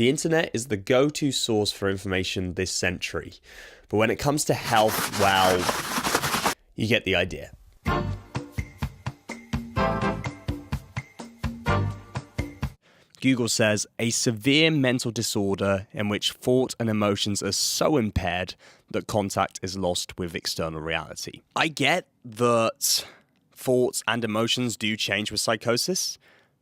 The internet is the go-to source for information this century. But when it comes to health, well, you get the idea. Google says a severe mental disorder in which thought and emotions are so impaired that contact is lost with external reality. I get that thoughts and emotions do change with psychosis,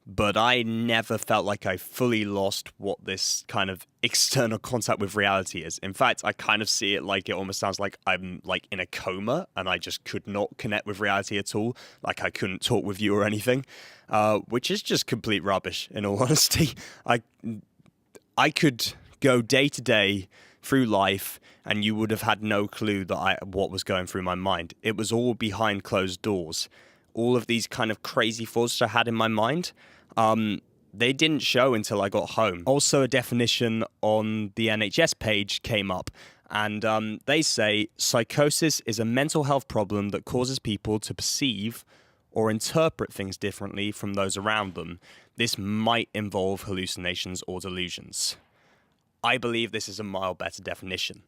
but I never felt like I fully lost what this kind of external contact with reality is. In fact, I kind of see it like it almost sounds like I'm like in a coma and I just could not connect with reality at all. Like I couldn't talk with you or anything, which is just complete rubbish, in all honesty. I could go day to day through life and you would have had no clue that what was going through my mind. It was all behind closed doors. All of these kind of crazy thoughts I had in my mind, they didn't show until I got home. Also, a definition on the NHS page came up, and they say psychosis is a mental health problem that causes people to perceive or interpret things differently from those around them. This might involve hallucinations or delusions. I believe this is a mild better definition.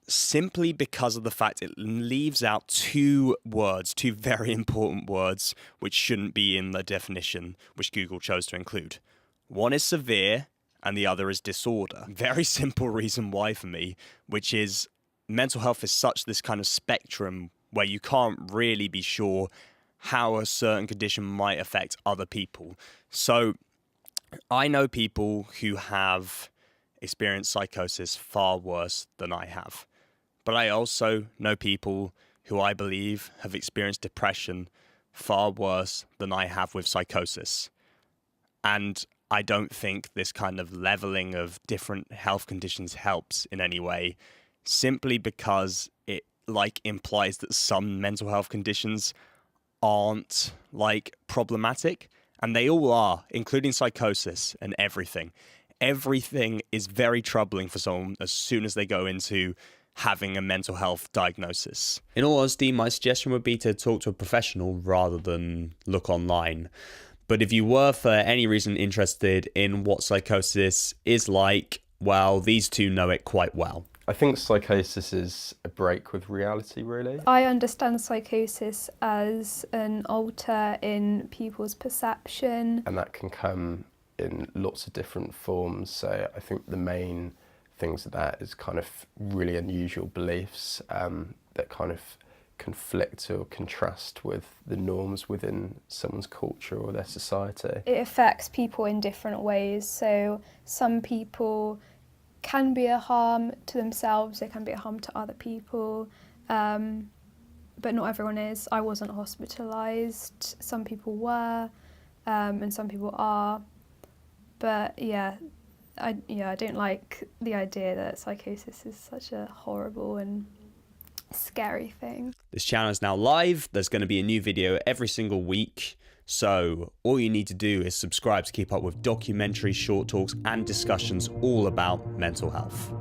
Simply because of the fact it leaves out two very important words, which shouldn't be in the definition, which Google chose to include. One is severe, and the other is disorder. Very simple reason why for me, which is mental health is such this kind of spectrum where you can't really be sure how a certain condition might affect other people. So I know people who have experienced psychosis far worse than I have. But I also know people who I believe have experienced depression far worse than I have with psychosis. And I don't think this kind of leveling of different health conditions helps in any way, simply because it implies that some mental health conditions aren't problematic, and they all are, including psychosis and everything. Everything is very troubling for someone as soon as they go into having a mental health diagnosis. In all honesty, my suggestion would be to talk to a professional rather than look online. But if you were for any reason interested in what psychosis is like, well, these two know it quite well. I think psychosis is a break with reality, really. I understand psychosis as an alter in people's perception. And that can come in lots of different forms. So I think the main things of that is kind of really unusual beliefs that kind of conflict or contrast with the norms within someone's culture or their society. It affects people in different ways. So some people can be a harm to themselves, they can be a harm to other people, but not everyone is. I wasn't hospitalised, some people were, and some people are. But I don't like the idea that psychosis is such a horrible and scary thing. This channel is now live. There's going to be a new video every single week. So all you need to do is subscribe to keep up with documentaries, short talks, and discussions all about mental health.